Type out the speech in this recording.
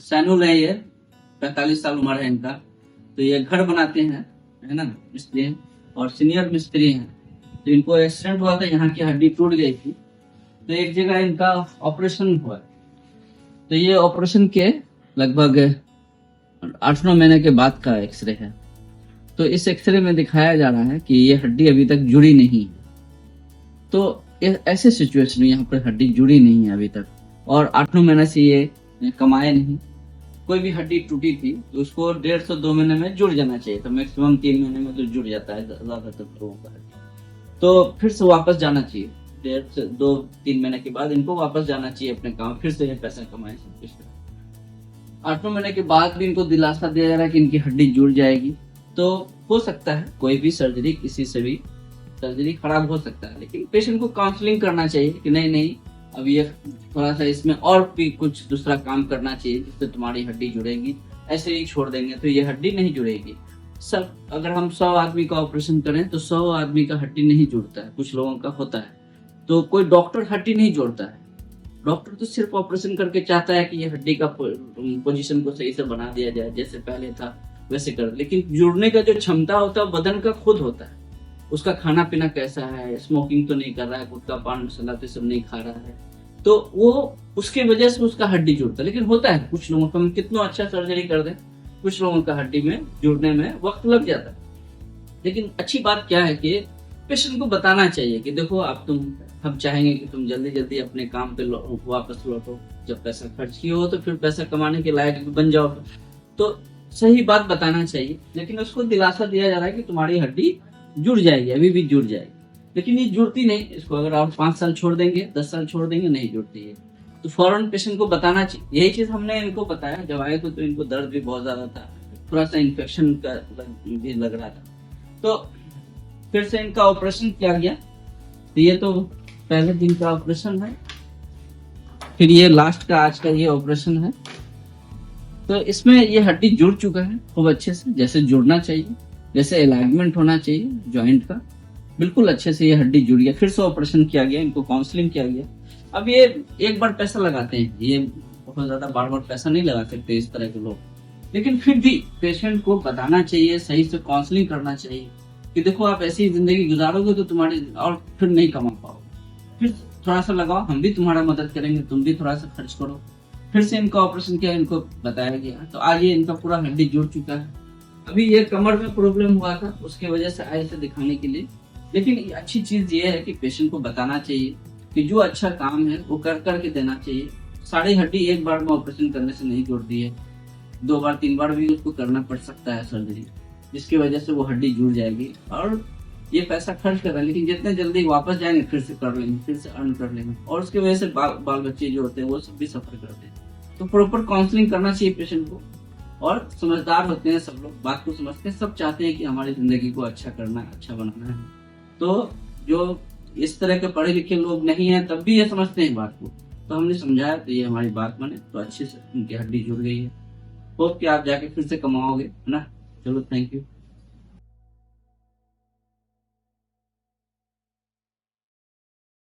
सैनुल है ये, 45 साल उम्र है इनका। तो ये घर बनाते हैं, है ना, मिस्त्री हैं और सीनियर मिस्त्री हैं। तो इनको एक्सीडेंट हुआ था, यहाँ की हड्डी टूट गई थी, तो एक जगह इनका ऑपरेशन हुआ। तो ये ऑपरेशन के लगभग 8-9 महीने के बाद का एक्सरे है। तो इस एक्सरे में दिखाया जा रहा है कि ये हड्डी अभी तक जुड़ी नहीं है। तो ऐसे सिचुएशन में यहाँ पर हड्डी जुड़ी नहीं है अभी तक, और 8-9 महीने से ये कमाए नहीं। कोई भी हड्डी टूटी थी तो उसको 1.5 से 2 महीने में जुड़ जाना चाहिए, तो मैक्सिमम 3 महीने में तो जुड़ जाता है ज्यादातर लोगों का। तो फिर से वापस जाना चाहिए, 1.5 से 2-3 महीने के बाद इनको वापस जाना चाहिए अपने काम, फिर से ये पैसा कमाए सब कुछ। 8-9 महीने के बाद भी इनको दिलासा दिया जा रहा है कि इनकी हड्डी जुड़ जाएगी। तो हो सकता है कोई भी सर्जरी, किसी से भी सर्जरी खराब हो सकता है, लेकिन पेशेंट को काउंसलिंग करना चाहिए कि नहीं नहीं, अब ये थोड़ा सा इसमें और भी कुछ दूसरा काम करना चाहिए जिससे तुम्हारी हड्डी जुड़ेगी। ऐसे ही छोड़ देंगे तो ये हड्डी नहीं जुड़ेगी। सब अगर हम 100 आदमी का ऑपरेशन करें तो 100 आदमी का हड्डी नहीं जुड़ता है, कुछ लोगों का होता है। तो कोई डॉक्टर हड्डी नहीं जोड़ता है, डॉक्टर तो सिर्फ ऑपरेशन करके चाहता है कि ये हड्डी का पोजीशन को सही से बना दिया जाए, जैसे पहले था वैसे कर। लेकिन जुड़ने का जो क्षमता होता है बदन का खुद होता है। उसका खाना पीना कैसा है, स्मोकिंग तो नहीं कर रहा है, गुटखा पान मसाला तो सब नहीं खा रहा है, तो वो उसके वजह से उसका हड्डी जुड़ता है। लेकिन होता है कुछ लोगों को, हम कितना अच्छा सर्जरी कर दें, कुछ लोगों का हड्डी में जुड़ने में वक्त लग जाता है। लेकिन अच्छी बात क्या है कि पेशेंट को बताना चाहिए कि देखो आप हम चाहेंगे कि तुम जल्दी जल्दी अपने काम पे वापस लौटो, जब पैसा खर्च किए हो तो फिर पैसा कमाने के लायक बन जाओ। तो सही बात बताना चाहिए, लेकिन उसको दिलासा दिया जा रहा है कि तुम्हारी हड्डी जुड़ जाएगी, अभी भी जुड़ जाएगी। लेकिन ये जुड़ती नहीं, इसको अगर आप 5 साल छोड़ देंगे, 10 साल छोड़ देंगे, नहीं जुड़ती है। तो फौरन पेशेंट को बताना चाहिए। यही चीज हमने इनको बताया, जब आए तो इनको दर्द भी बहुत ज्यादा था, थोड़ा सा इन्फेक्शन का भी लग रहा था। तो फिर से इनका ऑपरेशन किया गया। तो ये तो पहले दिन का ऑपरेशन है, फिर ये लास्ट का आज का ये ऑपरेशन है। तो इसमें ये हड्डी जुड़ चुका है खूब अच्छे से, जैसे जुड़ना चाहिए, जैसे अलाइनमेंट होना चाहिए जॉइंट का, बिल्कुल अच्छे से ये हड्डी जुड़ गया। फिर से ऑपरेशन किया गया, इनको काउंसलिंग किया गया। अब ये एक बार पैसा लगाते हैं, ये बहुत ज्यादा बार बार पैसा नहीं लगा सकते इस तरह के लोग, लेकिन फिर भी पेशेंट को बताना चाहिए, सही से काउंसलिंग करना चाहिए कि देखो आप ऐसी जिंदगी गुजारोगे तो तुम्हारी और फिर नहीं कमा पाओगे, फिर थोड़ा सा लगाओ, हम भी तुम्हारा मदद करेंगे, तुम भी थोड़ा सा खर्च करो। फिर से इनका ऑपरेशन किया, इनको बताया गया, तो आज ये इनका पूरा हड्डी जुड़ चुका है। अभी ये कमर में प्रॉब्लम हुआ था, उसके वजह से आए थे दिखाने के लिए। लेकिन अच्छी चीज ये है कि पेशेंट को बताना चाहिए कि जो अच्छा काम है वो कर करके देना चाहिए। सारी हड्डी एक बार में ऑपरेशन करने से नहीं जुड़ती है, 2 बार 3 बार भी उसको करना पड़ सकता है सर्जरी, जिसकी वजह से वो हड्डी जुड़ जाएगी और ये पैसा खर्च कर रहे हैं। लेकिन जितने जल्दी वापस जाएंगे फिर से कर लेंगे, फिर से अर्न कर लेंगे, और उसकी वजह से बाल बच्चे जो होते हैं वो सब भी सफर करते हैं। तो प्रॉपर काउंसलिंग करना चाहिए पेशेंट को, और समझदार होते हैं सब लोग, बात को समझते हैं, सब चाहते हैं कि हमारी जिंदगी को अच्छा करना है, अच्छा बनाना है। तो जो इस तरह के पढ़े लिखे लोग नहीं है तब भी ये समझते हैं बात को, तो हमने समझाया, तो ये हमारी बात माने, तो अच्छे से उनकी हड्डी जुड़ गई है। होप कि आप जाके फिर से कमाओगे, है ना। चलो, थैंक यू।